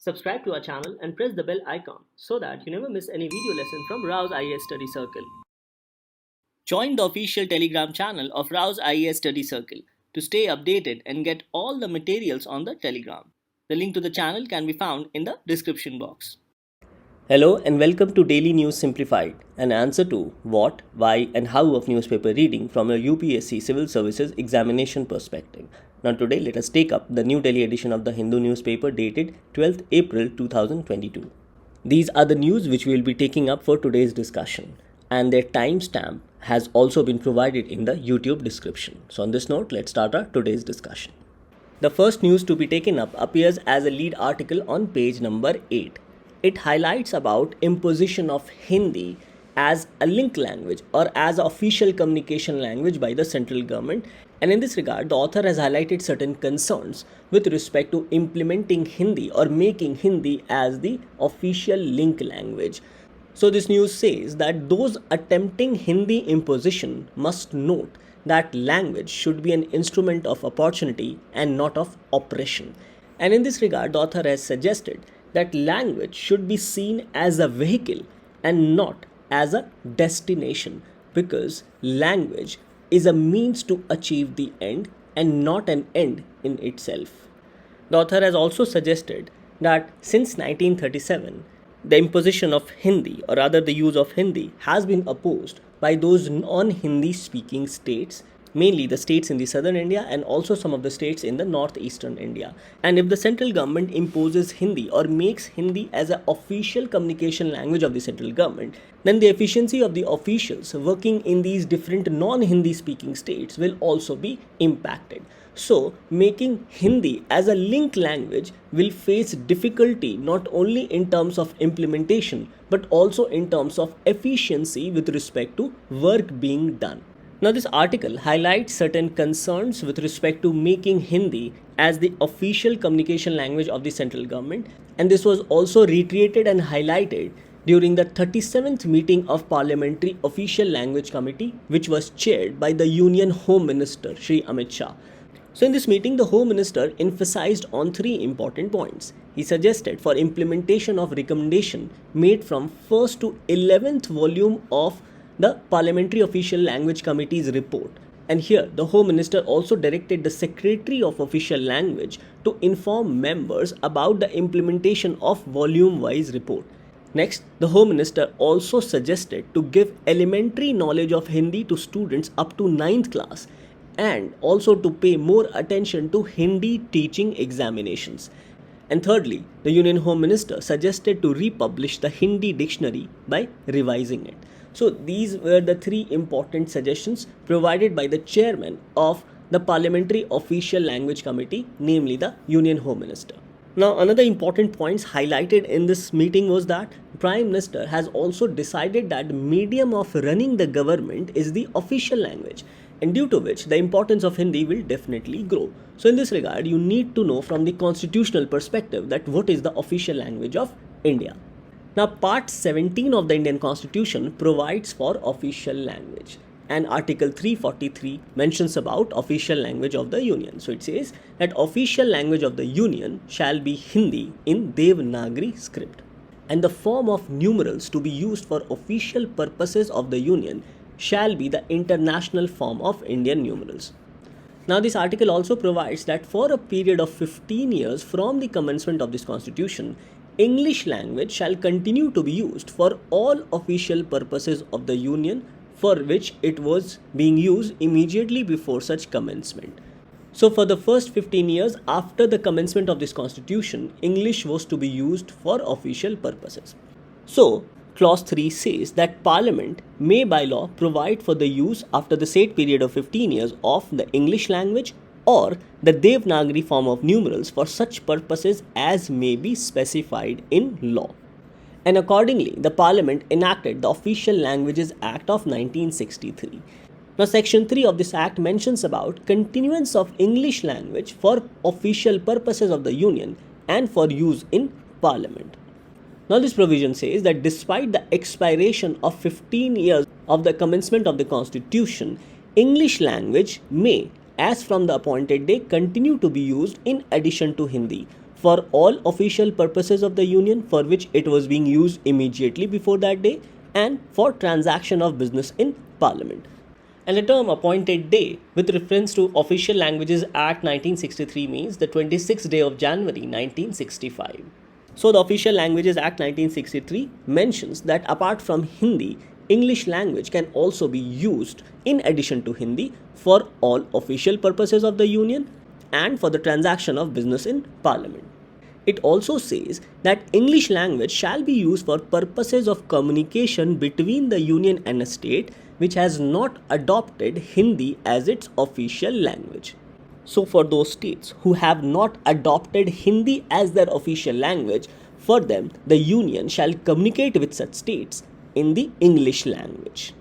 Subscribe to our channel and press the bell icon so that you never miss any video lesson from Rao's IAS Study Circle. Join the official Telegram channel of Rao's IAS Study Circle to stay updated and get all the materials on the Telegram. The link to the channel can be found in the description box. Hello and welcome to Daily News Simplified, an answer to what, why and how of newspaper reading from a UPSC Civil Services examination perspective. Now today let us take up the New Delhi edition of the Hindu newspaper dated 12th April 2022. These are the news which we will be taking up for today's discussion, and their timestamp has also been provided in the YouTube description. So on this note, let's start our today's discussion. The first news to be taken up appears as a lead article on page number 8. It highlights about imposition of Hindi as a link language or as an official communication language by the central government, and in this regard the author has highlighted certain concerns with respect to implementing Hindi or making Hindi as the official link language. So this news says that those attempting Hindi imposition must note that language should be an instrument of opportunity and not of oppression. And in this regard the author has suggested that language should be seen as a vehicle and not as a destination, because language is a means to achieve the end and not an end in itself. The author has also suggested that since 1937, the imposition of Hindi, or rather the use of Hindi, has been opposed by those non-Hindi speaking states, mainly the states in the southern India and also some of the states in the northeastern India. And if the central government imposes Hindi or makes Hindi as an official communication language of the central government, then the efficiency of the officials working in these different non-Hindi speaking states will also be impacted. So, making Hindi as a link language will face difficulty not only in terms of implementation but also in terms of efficiency with respect to work being done. Now this article highlights certain concerns with respect to making Hindi as the official communication language of the central government, and this was also reiterated and highlighted during the 37th meeting of Parliamentary Official Language Committee, which was chaired by the Union Home Minister Shri Amit Shah. So in this meeting, the Home Minister emphasized on three important points. He suggested for implementation of recommendation made from 1st to 11th volume of the Parliamentary Official Language Committee's report. And here, the Home Minister also directed the Secretary of Official Language to inform members about the implementation of volume-wise report. Next, the Home Minister also suggested to give elementary knowledge of Hindi to students up to 9th class and also to pay more attention to Hindi teaching examinations. And thirdly, the Union Home Minister suggested to republish the Hindi dictionary by revising it. So these were the three important suggestions provided by the chairman of the Parliamentary Official Language Committee, namely the Union Home Minister. Now another important points highlighted in this meeting was that Prime Minister has also decided that the medium of running the government is the official language, and due to which the importance of Hindi will definitely grow. So in this regard, you need to know from the constitutional perspective that what is the official language of India. Now, Part 17 of the Indian Constitution provides for official language, and Article 343 mentions about official language of the Union. So it says that official language of the Union shall be Hindi in Devanagari script, and the form of numerals to be used for official purposes of the Union shall be the international form of Indian numerals. Now this article also provides that for a period of 15 years from the commencement of this constitution, English language shall continue to be used for all official purposes of the Union for which it was being used immediately before such commencement. So for the first 15 years after the commencement of this constitution, English was to be used for official purposes. So Clause 3 says that Parliament may by law provide for the use after the said period of 15 years of the English language or the Devanagari form of numerals for such purposes as may be specified in law. And accordingly, the Parliament enacted the Official Languages Act of 1963. Now, Section 3 of this Act mentions about continuance of English language for official purposes of the Union and for use in Parliament. Now, this provision says that despite the expiration of 15 years of the commencement of the Constitution, English language may, as from the appointed day, continue to be used in addition to Hindi for all official purposes of the Union for which it was being used immediately before that day, and for transaction of business in Parliament. And the term appointed day with reference to Official Languages Act 1963 means the 26th day of January 1965. So the Official Languages Act 1963 mentions that apart from Hindi, English language can also be used in addition to Hindi for all official purposes of the Union and for the transaction of business in Parliament. It also says that English language shall be used for purposes of communication between the Union and a state which has not adopted Hindi as its official language. So for those states who have not adopted Hindi as their official language, for them the Union shall communicate with such states in the English language.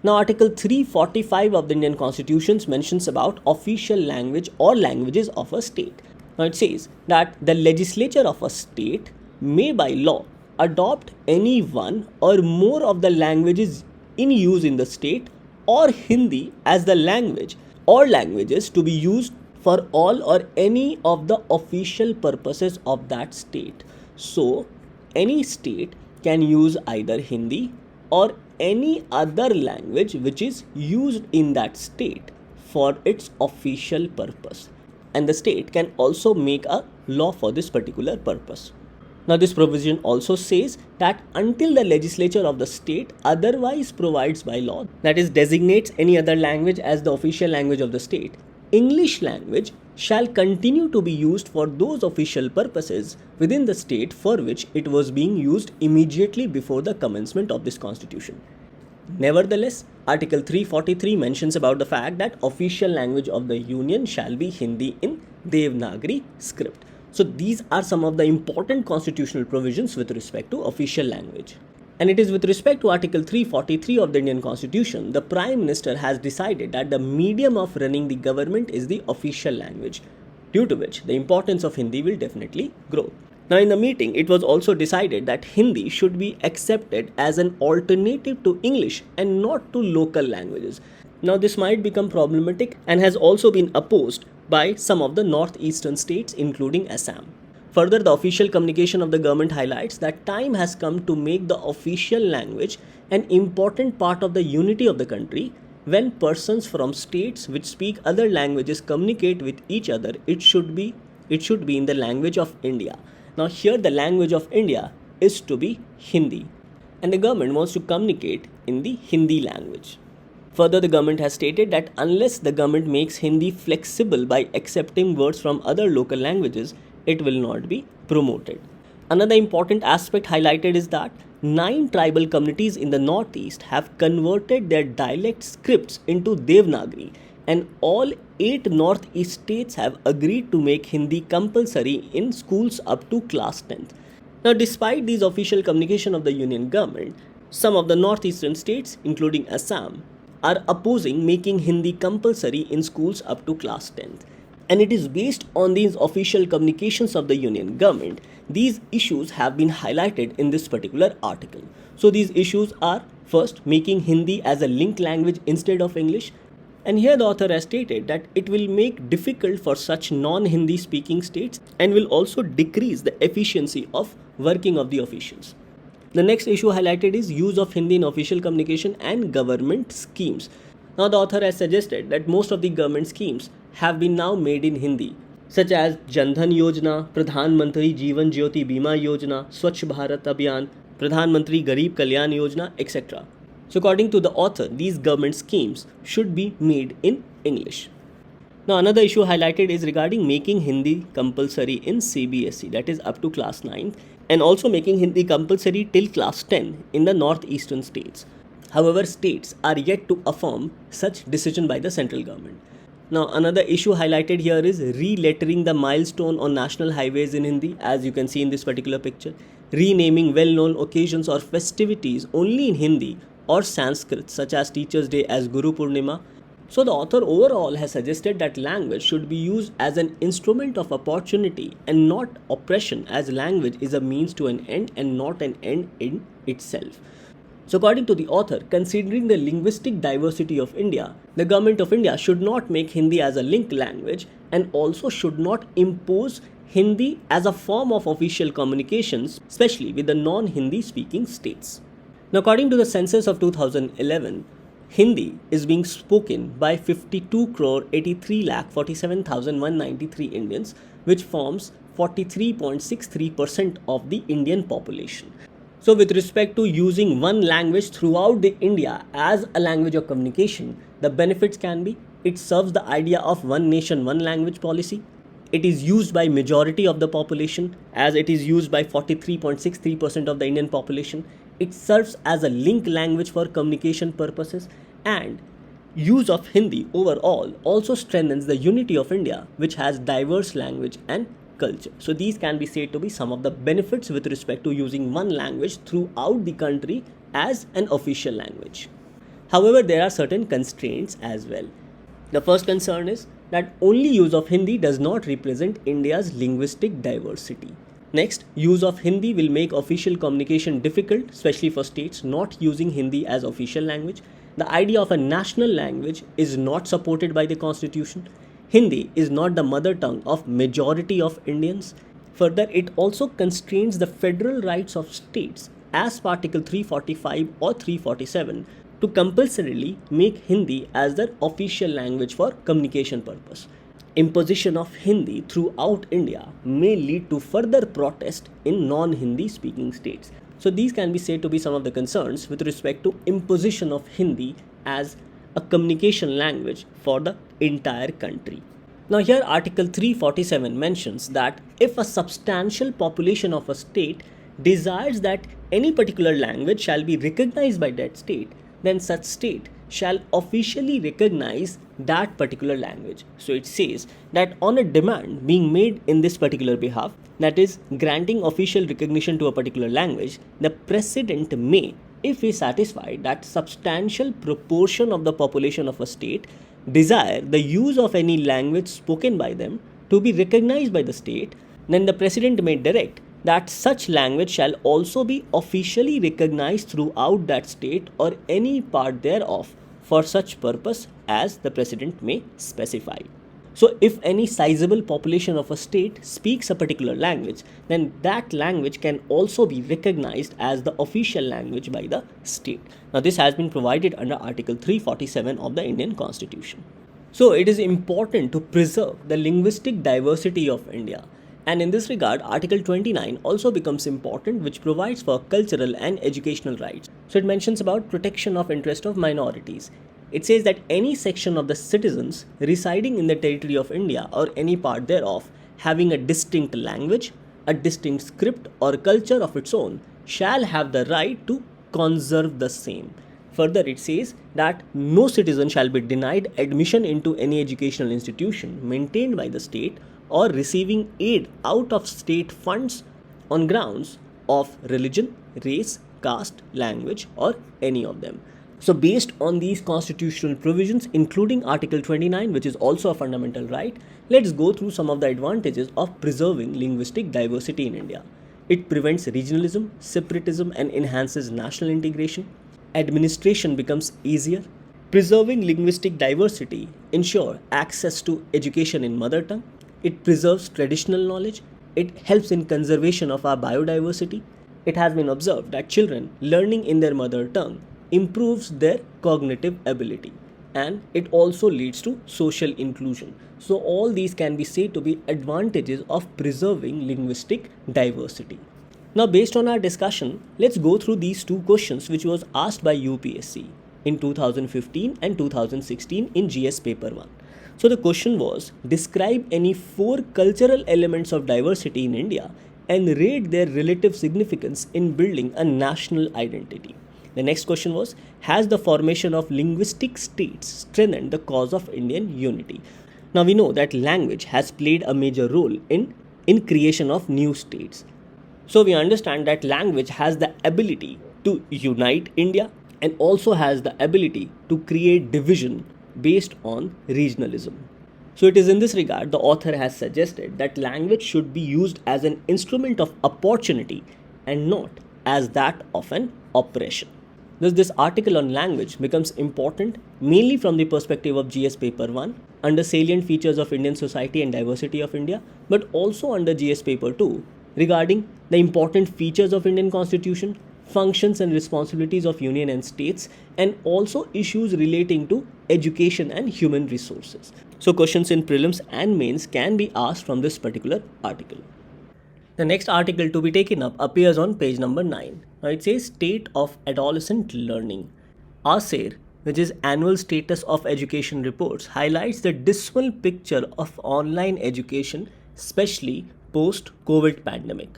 Now Article 345 of the Indian Constitution mentions about official language or languages of a state. Now it says that the legislature of a state may by law adopt any one or more of the languages in use in the state or Hindi as the language or languages to be used for all or any of the official purposes of that state. So any state can use either Hindi or any other language which is used in that state for its official purpose, and the state can also make a law for this particular purpose. Now this provision also says that until the legislature of the state otherwise provides by law, that is designates any other language as the official language of the state, English language shall continue to be used for those official purposes within the state for which it was being used immediately before the commencement of this constitution. Nevertheless, Article 343 mentions about the fact that official language of the Union shall be Hindi in Devanagari script. So these are some of the important constitutional provisions with respect to official language. And it is with respect to Article 343 of the Indian Constitution, the Prime Minister has decided that the medium of running the government is the official language, due to which the importance of Hindi will definitely grow. Now in the meeting, it was also decided that Hindi should be accepted as an alternative to English and not to local languages. Now this might become problematic and has also been opposed by some of the northeastern states including Assam. Further, the official communication of the government highlights that time has come to make the official language an important part of the unity of the country. When persons from states which speak other languages communicate with each other, it should be in the language of India. Now here the language of India is to be Hindi, and the government wants to communicate in the Hindi language. Further, the government has stated that unless the government makes Hindi flexible by accepting words from other local languages, it will not be promoted. Another important aspect highlighted is that 9 tribal communities in the northeast have converted their dialect scripts into Devanagari, and all 8 northeast states have agreed to make Hindi compulsory in schools up to class 10th. Now, despite these official communication of the union government, some of the northeastern states, including Assam, are opposing making Hindi compulsory in schools up to class 10th. And it is based on these official communications of the union government, these issues have been highlighted in this particular article. So these issues are, first, making Hindi as a link language instead of English. And here the author has stated that it will make difficult for such non-Hindi speaking states and will also decrease the efficiency of working of the officials. The next issue highlighted is use of Hindi in official communication and government schemes. Now the author has suggested that most of the government schemes have been now made in Hindi, such as Jan Dhan Yojana, Pradhan Mantri Jeevan Jyoti Bima Yojana, Swachh Bharat Abhiyan, Pradhan Mantri Garib Kalyan Yojana, etc. So according to the author, these government schemes should be made in English. Now another issue highlighted is regarding making Hindi compulsory in CBSE, that is up to class 9th, and also making Hindi compulsory till class 10 in the northeastern states. However, states are yet to affirm such decision by the central government. Now another issue highlighted here is re-lettering the milestone on national highways in Hindi, as you can see in this particular picture, renaming well-known occasions or festivities only in Hindi or Sanskrit, such as Teachers' Day as Guru Purnima. So the author overall has suggested that language should be used as an instrument of opportunity and not oppression, as language is a means to an end and not an end in itself. So according to the author, considering the linguistic diversity of India, the government of India should not make Hindi as a link language and also should not impose Hindi as a form of official communications, especially with the non-Hindi speaking states. Now, according to the census of 2011, Hindi is being spoken by 52 crore 83 lakh 47,193 Indians, which forms 43.63% of the Indian population. So, with respect to using one language throughout the India as a language of communication, the benefits can be: it serves the idea of one nation, one language policy. It is used by majority of the population, as it is used by 43.63% of the Indian population. It serves as a link language for communication purposes, and use of Hindi overall also strengthens the unity of India, which has diverse language and culture. So these can be said to be some of the benefits with respect to using one language throughout the country as an official language. However, there are certain constraints as well. The first concern is that only use of Hindi does not represent India's linguistic diversity. Next, use of Hindi will make official communication difficult, especially for states not using Hindi as official language. The idea of a national language is not supported by the constitution. Hindi is not the mother tongue of majority of Indians. Further, it also constrains the federal rights of states as per Article 345 or 347 to compulsorily make Hindi as their official language for communication purpose. Imposition of Hindi throughout India may lead to further protest in non-Hindi speaking states. So these can be said to be some of the concerns with respect to imposition of Hindi as a communication language for the entire country. Now here Article 347 mentions that if a substantial population of a state desires that any particular language shall be recognized by that state, then such state shall officially recognize that particular language. So it says that on a demand being made in this particular behalf, that is granting official recognition to a particular language, the president may, if he is satisfied that substantial proportion of the population of a state desire the use of any language spoken by them to be recognized by the state, then the president may direct that such language shall also be officially recognized throughout that state or any part thereof for such purpose as the president may specify. So if any sizable population of a state speaks a particular language, then that language can also be recognized as the official language by the state. Now this has been provided under Article 347 of the Indian Constitution. So it is important to preserve the linguistic diversity of India. And in this regard, Article 29 also becomes important, which provides for cultural and educational rights. So it mentions about protection of interest of minorities. It says that any section of the citizens residing in the territory of India or any part thereof having a distinct language, a distinct script or culture of its own shall have the right to conserve the same. Further, it says that no citizen shall be denied admission into any educational institution maintained by the state or receiving aid out of state funds on grounds of religion, race, caste, language, or any of them. So based on these constitutional provisions, including Article 29, which is also a fundamental right, let's go through some of the advantages of preserving linguistic diversity in India. It prevents regionalism, separatism, and enhances national integration. Administration becomes easier. Preserving linguistic diversity ensures access to education in mother tongue. It preserves traditional knowledge. It helps in conservation of our biodiversity. It has been observed that children learning in their mother tongue improves their cognitive ability, and it also leads to social inclusion. So all these can be said to be advantages of preserving linguistic diversity. Now based on our discussion, let's go through these two questions which was asked by UPSC in 2015 and 2016 in GS paper 1. So the question was, describe any 4 cultural elements of diversity in India and rate their relative significance in building a national identity. The next question was, has the formation of linguistic states strengthened the cause of Indian unity? Now we know that language has played a major role in creation of new states. So we understand that language has the ability to unite India and also has the ability to create division based on regionalism. So it is in this regard the author has suggested that language should be used as an instrument of opportunity and not as that of an oppression. Thus, this article on language becomes important mainly from the perspective of GS Paper 1 under salient features of Indian society and diversity of India, but also under GS Paper 2 regarding the important features of Indian Constitution, functions and responsibilities of union and states, and also issues relating to education and human resources. So questions in prelims and mains can be asked from this particular article. The next article to be taken up appears on page number 9. Now it says State of Adolescent Learning. ASER, which is Annual Status of Education Reports, highlights the dismal picture of online education, especially post-COVID pandemic.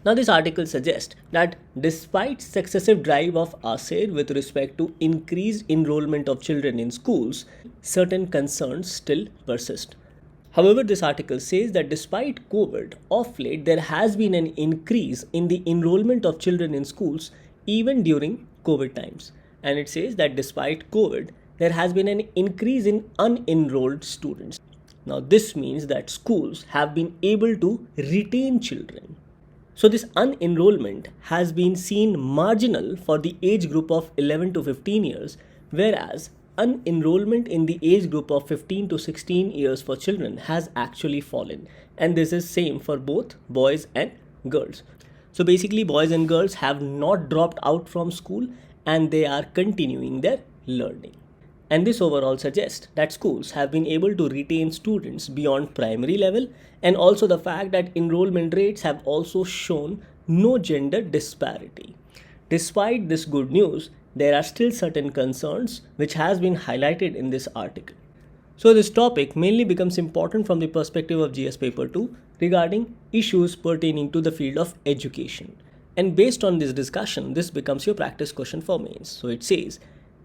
Now this article suggests that despite successive drive of ASER with respect to increased enrollment of children in schools, certain concerns still persist. However, this article says that despite COVID, of late there has been an increase in the enrollment of children in schools even during COVID times. And it says that despite COVID, there has been an increase in unenrolled students. Now this means that schools have been able to retain children. So this unenrollment has been seen marginal for the age group of 11 to 15 years, whereas unenrollment in the age group of 15 to 16 years for children has actually fallen. And this is same for both boys and girls. So basically boys and girls have not dropped out from school and they are continuing their learning. And this overall suggests that schools have been able to retain students beyond primary level, and also the fact that enrollment rates have also shown no gender disparity. Despite this good news, there are still certain concerns which has been highlighted in this article. So this topic mainly becomes important from the perspective of GS Paper 2 regarding issues pertaining to the field of education. And based on this discussion, this becomes your practice question for mains. So it says,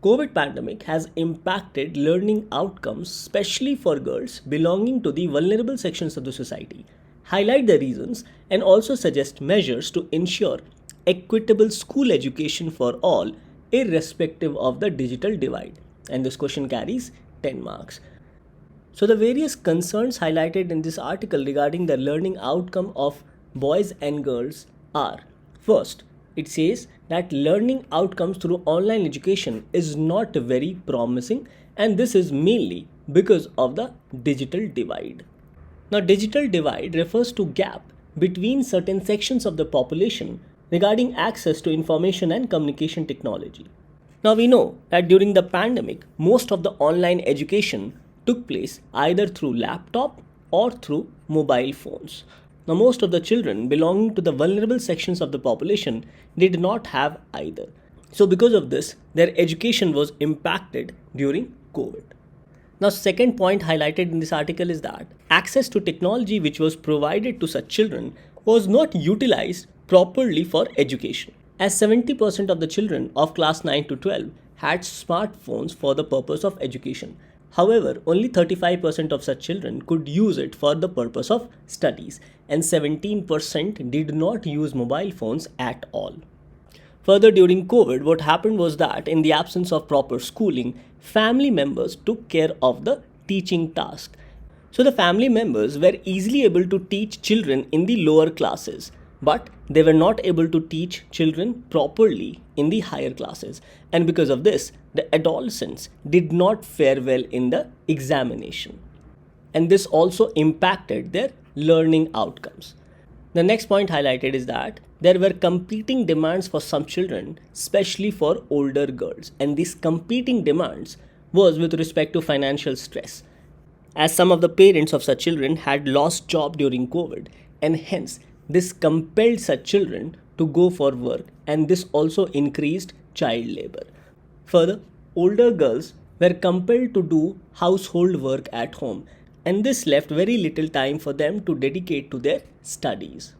COVID pandemic has impacted learning outcomes, especially for girls belonging to the vulnerable sections of the society. Highlight the reasons and also suggest measures to ensure equitable school education for all, irrespective of the digital divide. And this question carries 10 marks. So the various concerns highlighted in this article regarding the learning outcome of boys and girls are: first, it says that learning outcomes through online education is not very promising, and this is mainly because of the digital divide. Now, digital divide refers to gap between certain sections of the population regarding access to information and communication technology. Now, we know that during the pandemic, most of the online education took place either through laptop or through mobile phones. Now, most of the children belonging to the vulnerable sections of the population did not have either. So because of this, their education was impacted during COVID. Now, second point highlighted in this article is that access to technology which was provided to such children was not utilized properly for education, as 70% of the children of class 9 to 12 had smartphones for the purpose of education. However, only 35% of such children could use it for the purpose of studies, and 17% did not use mobile phones at all. Further, during COVID, what happened was that in the absence of proper schooling, family members took care of the teaching task. So the family members were easily able to teach children in the lower classes, but they were not able to teach children properly in the higher classes. And because of this, the adolescents did not fare well in the examination. And this also impacted their learning outcomes. The next point highlighted is that there were competing demands for some children, especially for older girls. And these competing demands was with respect to financial stress, as some of the parents of such children had lost job during COVID, and hence this compelled such children to go for work, and this also increased child labor. Further, older girls were compelled to do household work at home, and this left very little time for them to dedicate to their studies.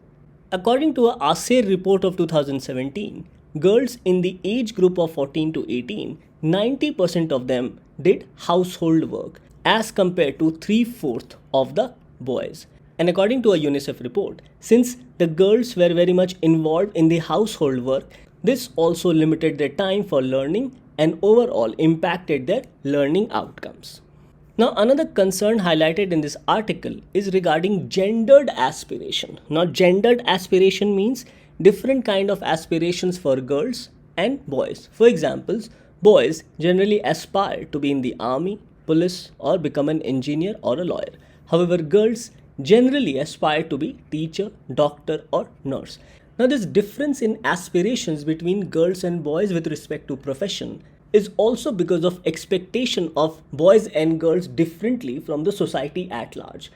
According to a ASER report of 2017, girls in the age group of 14 to 18, 90% of them did household work as compared to 3/4 of the boys. And according to a UNICEF report, since the girls were very much involved in the household work, this also limited their time for learning and overall impacted their learning outcomes. Now, another concern highlighted in this article is regarding gendered aspiration. Now, gendered aspiration means different kind of aspirations for girls and boys. For example, boys generally aspire to be in the army, police, or become an engineer or a lawyer. However, girls generally aspire to be teacher, doctor, or nurse. Now, this difference in aspirations between girls and boys with respect to profession is also because of expectation of boys and girls differently from the society at large.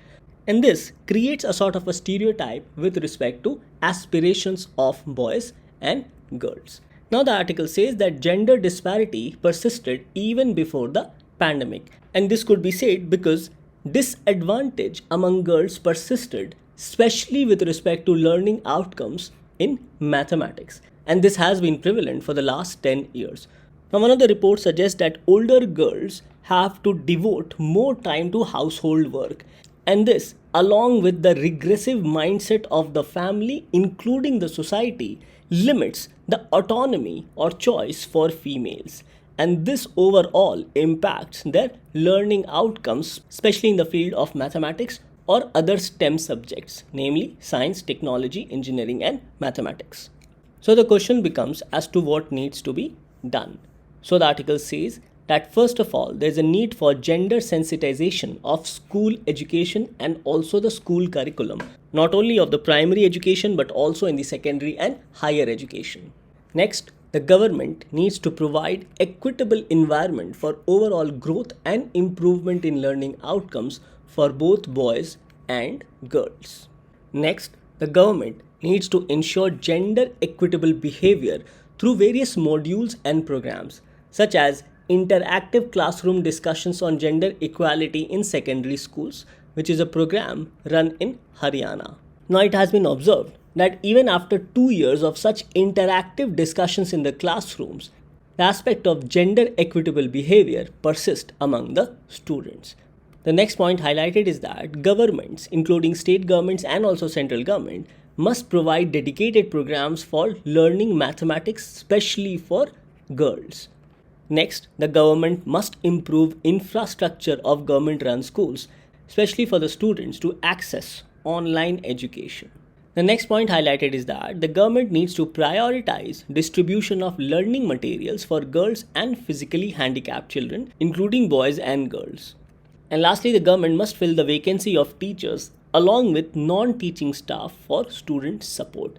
And this creates a sort of a stereotype with respect to aspirations of boys and girls. Now, the article says that gender disparity persisted even before the pandemic. And this could be said because disadvantage among girls persisted, especially with respect to learning outcomes in mathematics. And this has been prevalent for the last 10 years. Now, one of the reports suggests that older girls have to devote more time to household work. And this, along with the regressive mindset of the family, including the society, limits the autonomy or choice for females. And this overall impacts their learning outcomes, especially in the field of mathematics or other STEM subjects, namely science, technology, engineering, and mathematics. So the question becomes as to what needs to be done. So the article says that first of all, there is a need for gender sensitization of school education and also the school curriculum, not only of the primary education but also in the secondary and higher education. Next, the government needs to provide equitable environment for overall growth and improvement in learning outcomes for both boys and girls. Next, the government needs to ensure gender equitable behavior through various modules and programs, such as interactive classroom discussions on gender equality in secondary schools, which is a program run in Haryana. Now, it has been observed that even after 2 years of such interactive discussions in the classrooms, the aspect of gender equitable behavior persists among the students. The next point highlighted is that governments, including state governments and also central government, must provide dedicated programs for learning mathematics, especially for girls. Next, the government must improve infrastructure of government-run schools, especially for the students to access online education. The next point highlighted is that the government needs to prioritize distribution of learning materials for girls and physically handicapped children, including boys and girls. And lastly, the government must fill the vacancy of teachers along with non-teaching staff for student support.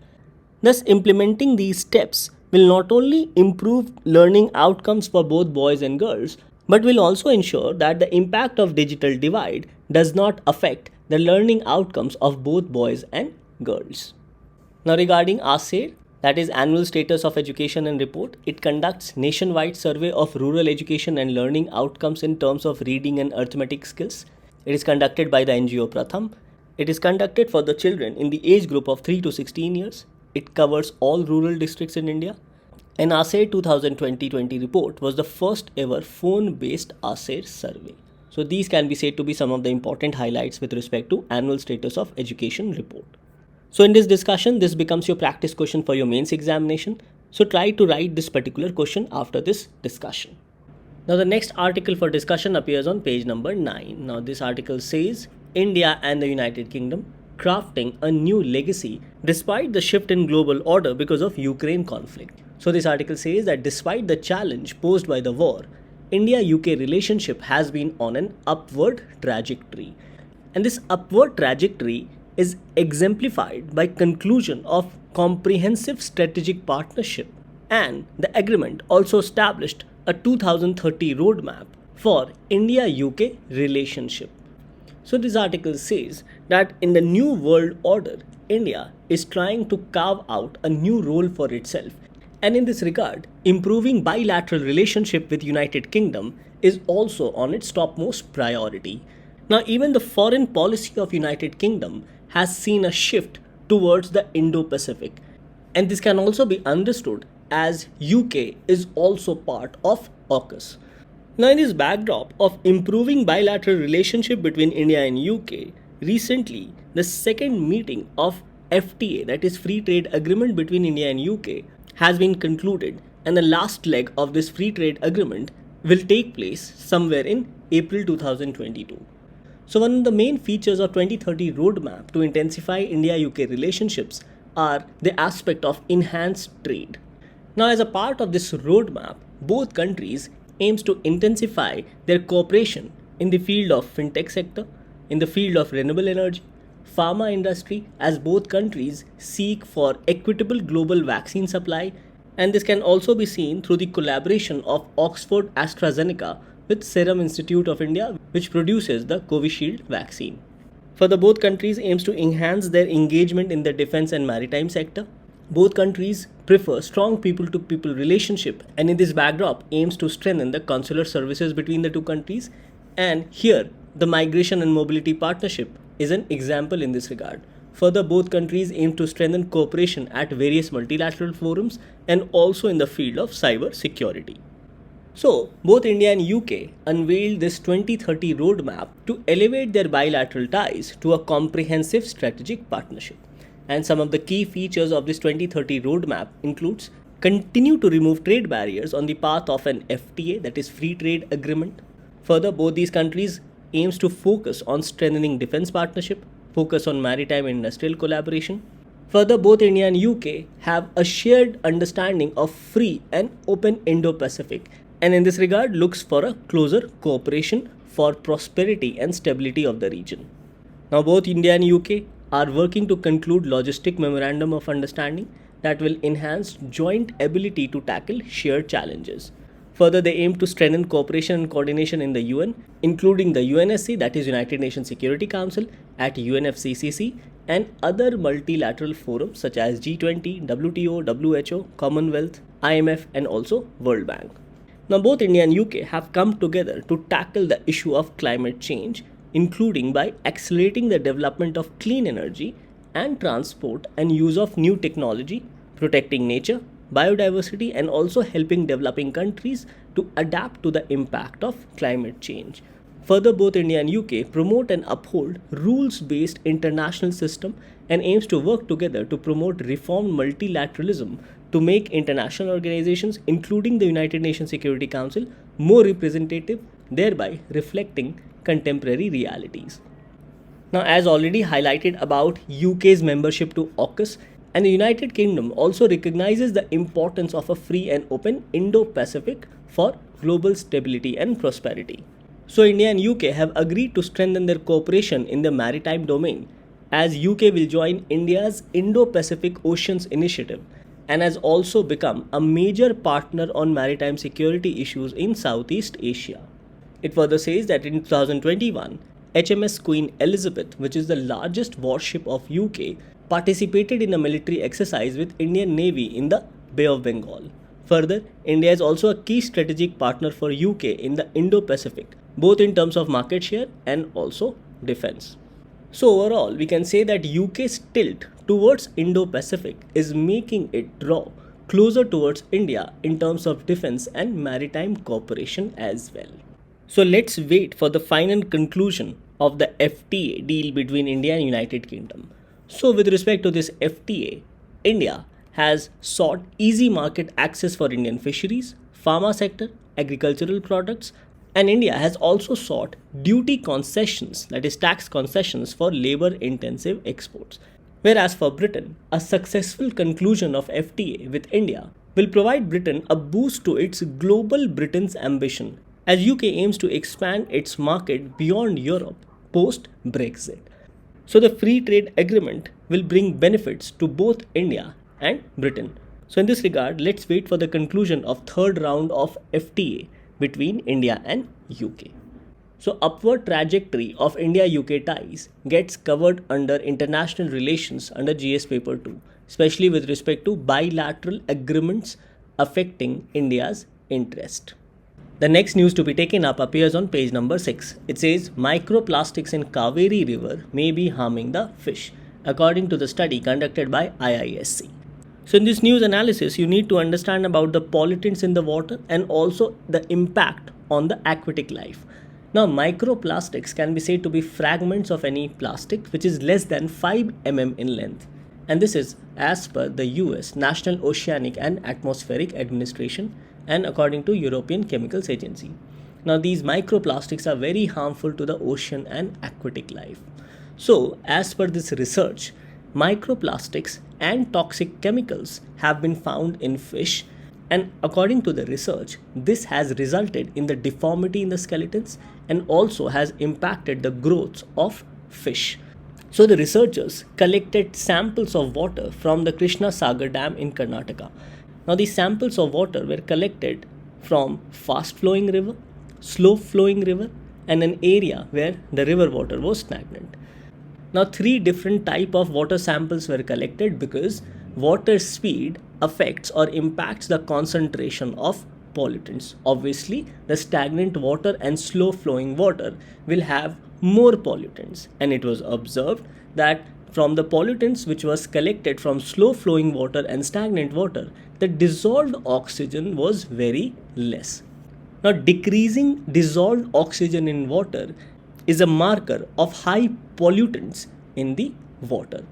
Thus, implementing these steps will not only improve learning outcomes for both boys and girls, but will also ensure that the impact of digital divide does not affect the learning outcomes of both boys and girls. Now, regarding ASER, that is Annual Status of Education and Report, it conducts nationwide survey of rural education and learning outcomes in terms of reading and arithmetic skills. It is conducted by the NGO Pratham. It is conducted for the children in the age group of 3 to 16 years. It covers all rural districts in India. An ASER 2020 report was the first ever phone-based ASER survey. So these can be said to be some of the important highlights with respect to Annual Status of Education report. So in this discussion, this becomes your practice question for your mains examination. So try to write this particular question after this discussion. Now the next article for discussion appears on page number 9. Now this article says, India and the United Kingdom crafting a new legacy despite the shift in global order because of Ukraine conflict. So this article says that despite the challenge posed by the war, India-UK relationship has been on an upward trajectory. And this upward trajectory is exemplified by conclusion of comprehensive strategic partnership, and the agreement also established a 2030 roadmap for India-UK relationship. So this article says that in the new world order, India is trying to carve out a new role for itself. And in this regard, improving bilateral relationship with United Kingdom is also on its topmost priority. Now, even the foreign policy of United Kingdom has seen a shift towards the Indo-Pacific. And this can also be understood as UK is also part of AUKUS. Now, in this backdrop of improving bilateral relationship between India and UK, recently the second meeting of FTA, that is Free Trade Agreement between India and UK, has been concluded, and the last leg of this free trade agreement will take place somewhere in April 2022. So one of the main features of 2030 roadmap to intensify India-UK relationships are the aspect of enhanced trade. Now, as a part of this roadmap, both countries aims to intensify their cooperation in the field of fintech sector, in the field of renewable energy, pharma industry, as both countries seek for equitable global vaccine supply, and this can also be seen through the collaboration of Oxford AstraZeneca with Serum Institute of India, which produces the Covishield vaccine. Further, both countries aims to enhance their engagement in the defense and maritime sector. Both countries prefer strong people-to-people relationship, and in this backdrop aims to strengthen the consular services between the two countries. And here, the migration and mobility partnership is an example in this regard. Further, both countries aim to strengthen cooperation at various multilateral forums and also in the field of cyber security. So, both India and UK unveiled this 2030 roadmap to elevate their bilateral ties to a comprehensive strategic partnership. And some of the key features of this 2030 roadmap includes continue to remove trade barriers on the path of an FTA, that is free trade agreement. Further, both these countries aims to focus on strengthening defense partnership, focus on maritime and industrial collaboration. Further, both India and UK have a shared understanding of free and open Indo-Pacific, and in this regard looks for a closer cooperation for prosperity and stability of the region. Now, both India and UK are working to conclude logistic memorandum of understanding that will enhance joint ability to tackle shared challenges. Further, they aim to strengthen cooperation and coordination in the UN, including the UNSC, that is United Nations Security Council, at UNFCCC, and other multilateral forums such as G20, WTO, WHO, Commonwealth, IMF, and also World Bank. Now, both India and UK have come together to tackle the issue of climate change, including by accelerating the development of clean energy and transport and use of new technology, protecting nature, biodiversity, and also helping developing countries to adapt to the impact of climate change. Further, both India and UK promote and uphold rules-based international system and aims to work together to promote reformed multilateralism to make international organizations, including the United Nations Security Council, more representative, thereby reflecting contemporary realities. Now, as already highlighted about UK's membership to AUKUS, and the United Kingdom also recognizes the importance of a free and open Indo-Pacific for global stability and prosperity. So, India and UK have agreed to strengthen their cooperation in the maritime domain, as UK will join India's Indo-Pacific Oceans Initiative and has also become a major partner on maritime security issues in Southeast Asia. It further says that in 2021, HMS Queen Elizabeth, which is the largest warship of UK, participated in a military exercise with Indian Navy in the Bay of Bengal. Further, India is also a key strategic partner for UK in the Indo-Pacific, both in terms of market share and also defense. So overall, we can say that UK's tilt towards Indo-Pacific is making it draw closer towards India in terms of defense and maritime cooperation as well. So let's wait for the final conclusion of the FTA deal between India and United Kingdom. So with respect to this FTA, India has sought easy market access for Indian fisheries, pharma sector, agricultural products, and India has also sought duty concessions, that is tax concessions for labor-intensive exports. Whereas for Britain, a successful conclusion of FTA with India will provide Britain a boost to its global Britain's ambition, as UK aims to expand its market beyond Europe post-Brexit. So the free trade agreement will bring benefits to both India and Britain. So in this regard, let's wait for the conclusion of third round of FTA between India and UK. So upward trajectory of India-UK ties gets covered under international relations under GS paper 2, especially with respect to bilateral agreements affecting India's interest. The next news to be taken up appears on page number 6. It says microplastics in Cauvery River may be harming the fish, according to the study conducted by IISc. So in this news analysis, you need to understand about the pollutants in the water and also the impact on the aquatic life. Now, microplastics can be said to be fragments of any plastic which is less than 5 mm in length. And this is as per the US National Oceanic and Atmospheric Administration and according to European Chemicals Agency. Now, these microplastics are very harmful to the ocean and aquatic life. So, as per this research, microplastics and toxic chemicals have been found in fish, And according to the research, this has resulted in the deformity in the skeletons and also has impacted the growth of fish. So the researchers collected samples of water from the Krishna Sagar Dam in Karnataka. Now these samples of water were collected from fast flowing river, slow flowing river, and an area where the river water was stagnant. Now three different type of water samples were collected because water speed affects or impacts the concentration of pollutants. Obviously, the stagnant water and slow flowing water will have more pollutants, and it was observed that from the pollutants which was collected from slow flowing water and stagnant water, the dissolved oxygen was very less. Now, decreasing dissolved oxygen in water is a marker of high pollutants in the water.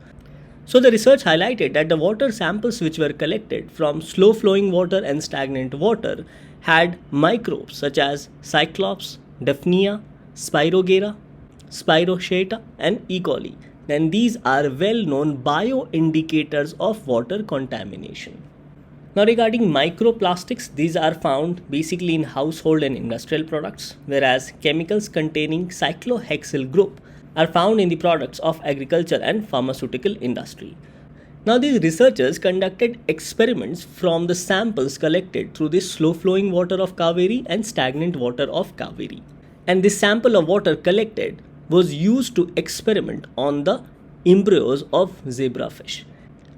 So the research highlighted that the water samples which were collected from slow flowing water and stagnant water had microbes such as Cyclops, Daphnia, Spirogera, Spirochaeta and E. coli. Then these are well known bioindicators of water contamination. Now regarding microplastics, these are found basically in household and industrial products, whereas chemicals containing cyclohexyl group are found in the products of agriculture and pharmaceutical industry. Now these researchers conducted experiments from the samples collected through the slow flowing water of Cauvery and stagnant water of Cauvery. And this sample of water collected was used to experiment on the embryos of zebrafish.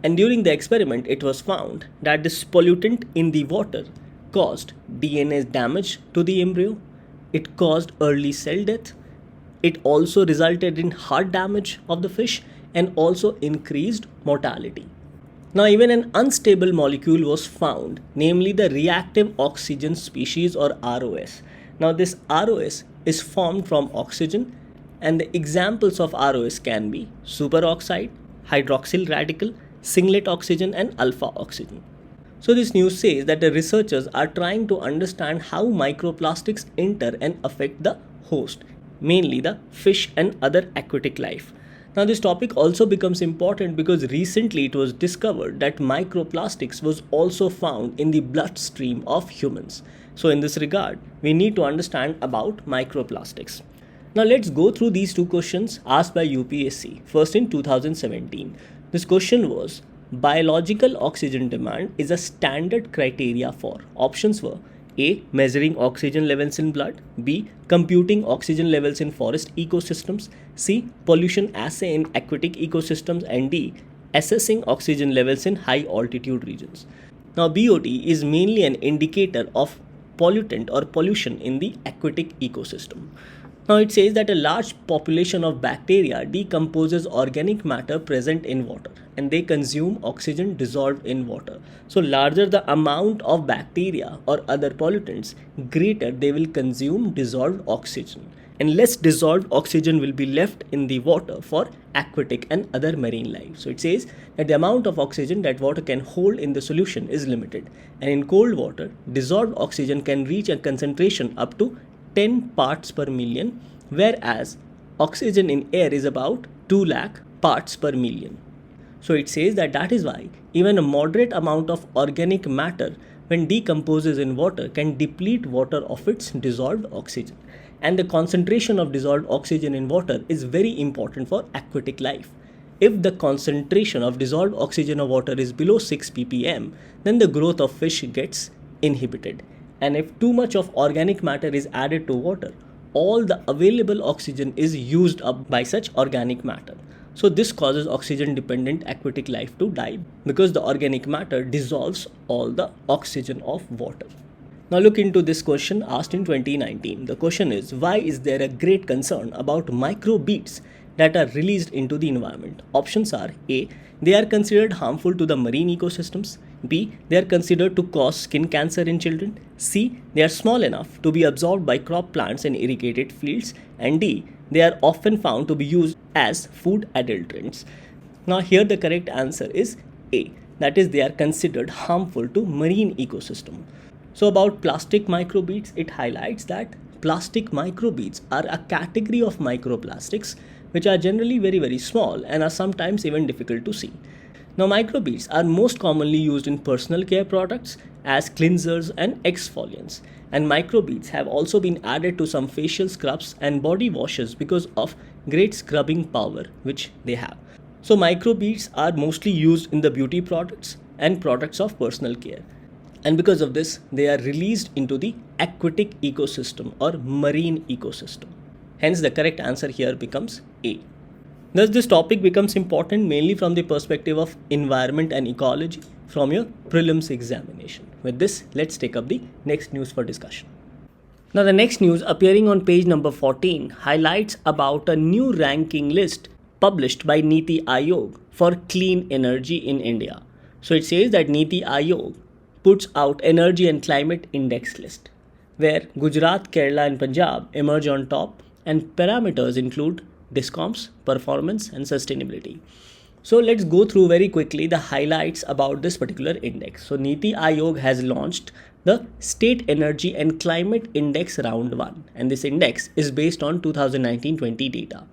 And during the experiment, it was found that this pollutant in the water caused DNS damage to the embryo, it caused early cell death, it also resulted in heart damage of the fish and also increased mortality. Now, even an unstable molecule was found, namely the reactive oxygen species or ROS. Now, this ROS is formed from oxygen, and the examples of ROS can be superoxide, hydroxyl radical, singlet oxygen, and alpha oxygen. So this news says that the researchers are trying to understand how microplastics enter and affect the host, mainly the fish and other aquatic life. Now this topic also becomes important because recently it was discovered that microplastics was also found in the bloodstream of humans. So in this regard, we need to understand about microplastics. Now let's go through these two questions asked by UPSC, first in 2017. This question was, biological oxygen demand is a standard criteria for. Options were A. Measuring oxygen levels in blood, B. Computing oxygen levels in forest ecosystems, C. Pollution assay in aquatic ecosystems, and D. Assessing oxygen levels in high altitude regions. Now BOT is mainly an indicator of pollutant or pollution in the aquatic ecosystem. Now it says that a large population of bacteria decomposes organic matter present in water and they consume oxygen dissolved in water. So larger the amount of bacteria or other pollutants, greater they will consume dissolved oxygen, and less dissolved oxygen will be left in the water for aquatic and other marine life. So it says that the amount of oxygen that water can hold in the solution is limited, and in cold water dissolved oxygen can reach a concentration up to 10 parts per million, whereas oxygen in air is about 2 lakh parts per million. So it says that is why even a moderate amount of organic matter when decomposes in water can deplete water of its dissolved oxygen. And the concentration of dissolved oxygen in water is very important for aquatic life. If the concentration of dissolved oxygen of water is below 6 ppm, then the growth of fish gets inhibited. And if too much of organic matter is added to water, all the available oxygen is used up by such organic matter. So this causes oxygen dependent aquatic life to die because the organic matter dissolves all the oxygen of water. Now look into this question asked in 2019. The question is, why is there a great concern about microbeads that are released into the environment? Options are A. They are considered harmful to the marine ecosystems. B. They are considered to cause skin cancer in children. C. They are small enough to be absorbed by crop plants and irrigated fields. And D. They are often found to be used as food adulterants. Now here the correct answer is A. That is, they are considered harmful to marine ecosystem. So about plastic microbeads, it highlights that plastic microbeads are a category of microplastics which are generally very small and are sometimes even difficult to see. Now, microbeads are most commonly used in personal care products as cleansers and exfoliants. And microbeads have also been added to some facial scrubs and body washes because of great scrubbing power which they have. So, microbeads are mostly used in the beauty products and products of personal care. And because of this, they are released into the aquatic ecosystem or marine ecosystem. Hence, the correct answer here becomes A. Thus, this topic becomes important mainly from the perspective of environment and ecology from your prelims examination. With this, let's take up the next news for discussion. Now, the next news appearing on page number 14 highlights about a new ranking list published by NITI Aayog for clean energy in India. So, it says that NITI Aayog puts out energy and climate index list, where Gujarat, Kerala and Punjab emerge on top, and parameters include DISCOMs, performance and sustainability. So let's go through very quickly the highlights about this particular index. So NITI Aayog has launched the State Energy and Climate Index Round 1, and this index is based on 2019-20 data.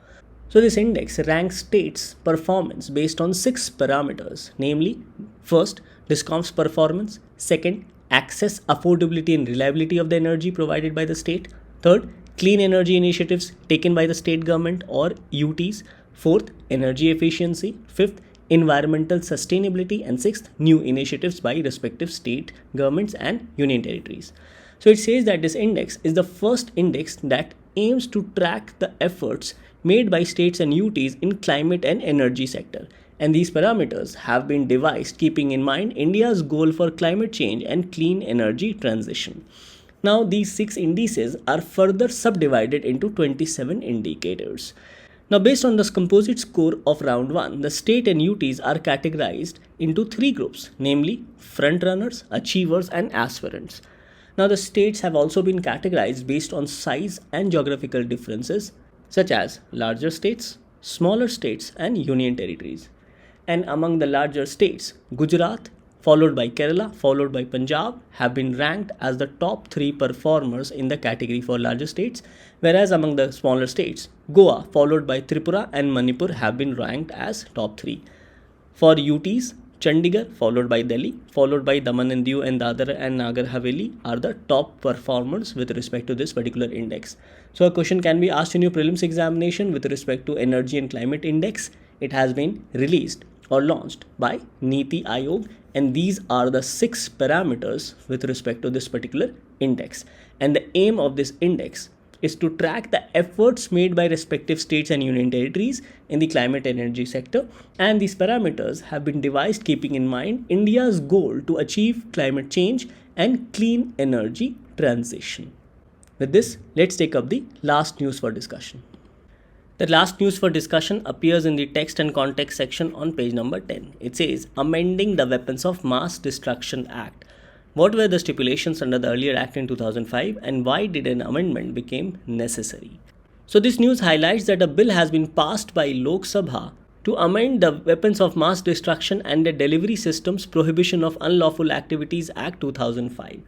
So this index ranks states' performance based on 6 parameters, namely first, DISCOMs performance, second, access, affordability and reliability of the energy provided by the state, third, clean energy initiatives taken by the state government or UTs, fourth, energy efficiency, fifth, environmental sustainability, and sixth, new initiatives by respective state governments and union territories. So it says that this index is the first index that aims to track the efforts made by states and UTs in climate and energy sector. And these parameters have been devised keeping in mind India's goal for climate change and clean energy transition. Now, these 6 indices are further subdivided into 27 indicators. Now, based on this composite score of round 1, the state and UTs are categorized into 3 groups, namely frontrunners, achievers, and aspirants. Now, the states have also been categorized based on size and geographical differences, such as larger states, smaller states, and union territories. And among the larger states, Gujarat, followed by Kerala, followed by Punjab, have been ranked as the top 3 performers in the category for larger states, whereas among the smaller states, Goa, followed by Tripura and Manipur have been ranked as top 3. For UTs, Chandigarh, followed by Delhi, followed by Daman and Diu and Dadra and Nagar Haveli are the top performers with respect to this particular index. So a question can be asked in your prelims examination with respect to energy and climate index. It has been released or launched by NITI Aayog, and these are the 6 parameters with respect to this particular index. And the aim of this index is to track the efforts made by respective states and union territories in the climate energy sector, and these parameters have been devised keeping in mind India's goal to achieve climate change and clean energy transition. With this, let's take up the last news for discussion. The last news for discussion appears in the text and context section on page number 10. It says, Amending the Weapons of Mass Destruction Act. What were the stipulations under the earlier act in 2005 and why did an amendment become necessary? So this news highlights that a bill has been passed by Lok Sabha to amend the Weapons of Mass Destruction and the Delivery Systems Prohibition of Unlawful Activities Act 2005.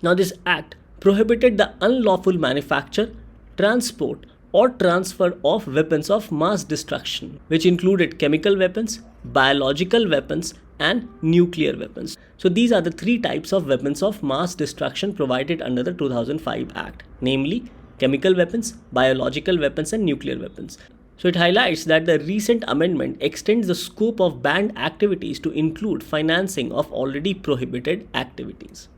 Now this act prohibited the unlawful manufacture, transport, or transfer of weapons of mass destruction, which included chemical weapons, biological weapons, and nuclear weapons. So these are the 3 types of weapons of mass destruction provided under the 2005 Act, namely chemical weapons, biological weapons, and nuclear weapons. So it highlights that the recent amendment extends the scope of banned activities to include financing of already prohibited activities.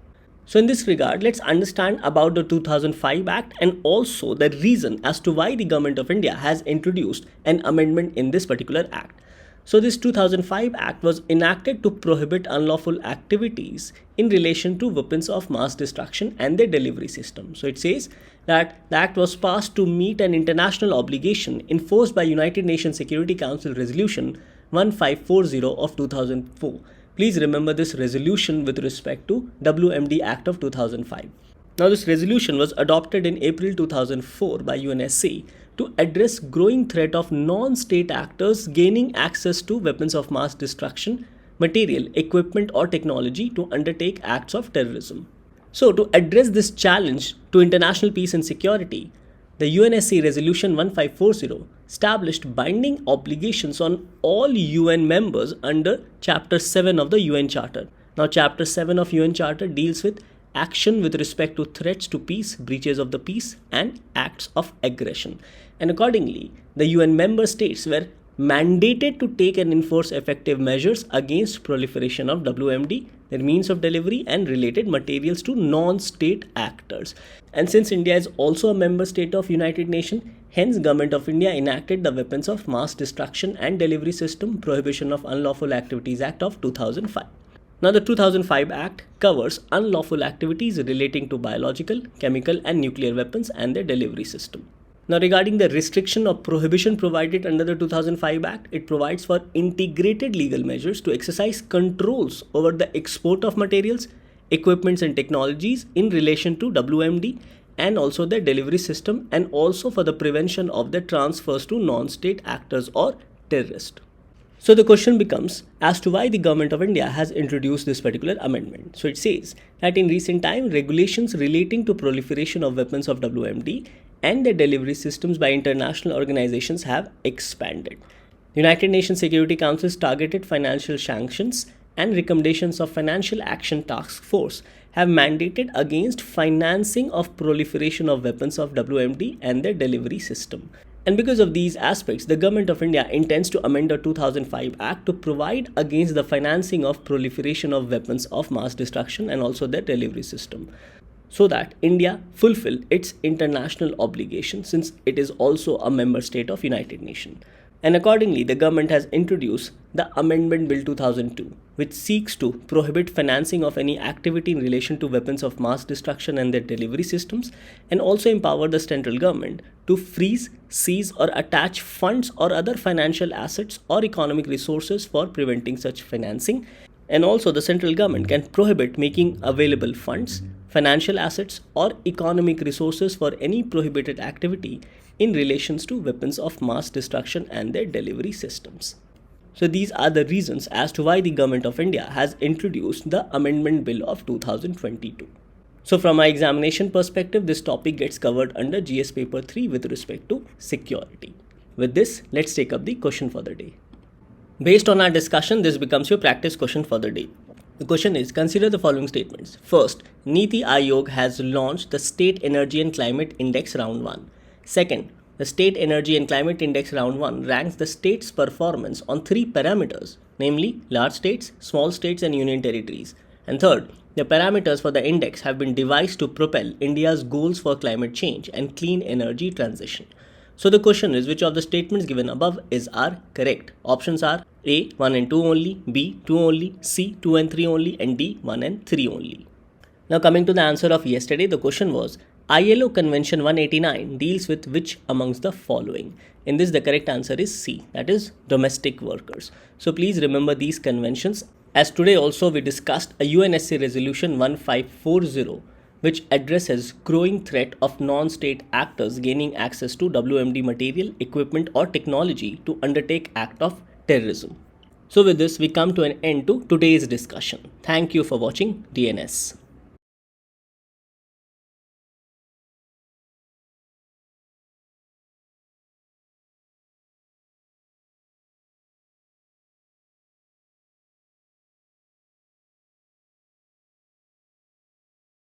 So in this regard, let's understand about the 2005 Act and also the reason as to why the Government of India has introduced an amendment in this particular Act. So this 2005 Act was enacted to prohibit unlawful activities in relation to weapons of mass destruction and their delivery system. So it says that the Act was passed to meet an international obligation enforced by United Nations Security Council Resolution 1540 of 2004. Please remember this resolution with respect to WMD Act of 2005. Now this resolution was adopted in April 2004 by UNSC to address growing threat of non-state actors gaining access to weapons of mass destruction, material, equipment or technology to undertake acts of terrorism. So to address this challenge to international peace and security, the UNSC Resolution 1540 established binding obligations on all UN members under Chapter 7 of the UN Charter. Now, Chapter 7 of UN Charter deals with action with respect to threats to peace, breaches of the peace, and acts of aggression. And accordingly, the UN member states were mandated to take and enforce effective measures against proliferation of WMD, their means of delivery, and related materials to non-state actors. And since India is also a member state of United Nations, hence Government of India enacted the Weapons of Mass Destruction and Delivery System Prohibition of Unlawful Activities Act of 2005. Now, the 2005 Act covers unlawful activities relating to biological, chemical, and nuclear weapons and their delivery system. Now, regarding the restriction or prohibition provided under the 2005 Act, it provides for integrated legal measures to exercise controls over the export of materials, equipments, and technologies in relation to WMD and also their delivery system, and also for the prevention of their transfers to non-state actors or terrorists. So the question becomes as to why the Government of India has introduced this particular amendment. So it says that in recent time, regulations relating to proliferation of weapons of WMD and their delivery systems by international organizations have expanded. The United Nations Security Council's targeted financial sanctions and recommendations of Financial Action Task Force have mandated against financing of proliferation of weapons of WMD and their delivery system. And because of these aspects, the Government of India intends to amend the 2005 Act to provide against the financing of proliferation of weapons of mass destruction and also their delivery system, so that India fulfill its international obligations since it is also a member state of United Nations. And accordingly, the government has introduced the Amendment Bill 2002, which seeks to prohibit financing of any activity in relation to weapons of mass destruction and their delivery systems, and also empower the central government to freeze, seize, or attach funds or other financial assets or economic resources for preventing such financing. And also, the central government can prohibit making available funds, financial assets, or economic resources for any prohibited activity in relations to weapons of mass destruction and their delivery systems. So these are the reasons as to why the Government of India has introduced the Amendment Bill of 2022. So from my examination perspective, this topic gets covered under GS paper 3 with respect to security. With this, let's take up the question for the day. Based on our discussion, this becomes your practice question for the day. The question is, consider the following statements. First, NITI Aayog has launched the State Energy and Climate Index Round 1. Second, the State Energy and Climate Index Round 1 ranks the state's performance on 3 parameters, namely large states, small states, and union territories. And third, the parameters for the index have been devised to propel India's goals for climate change and clean energy transition. So the question is, which of the statements given above are correct? Options are A, 1 and 2 only, B, 2 only, C, 2 and 3 only, and D, 1 and 3 only. Now coming to the answer of yesterday, the question was, ILO Convention 189 deals with which amongst the following? In this, the correct answer is C, that is domestic workers. So please remember these conventions, as today also we discussed a UNSC Resolution 1540, which addresses growing threat of non-state actors gaining access to WMD material, equipment, or technology to undertake act of terrorism. So with this, we come to an end to today's discussion. Thank you for watching DNS.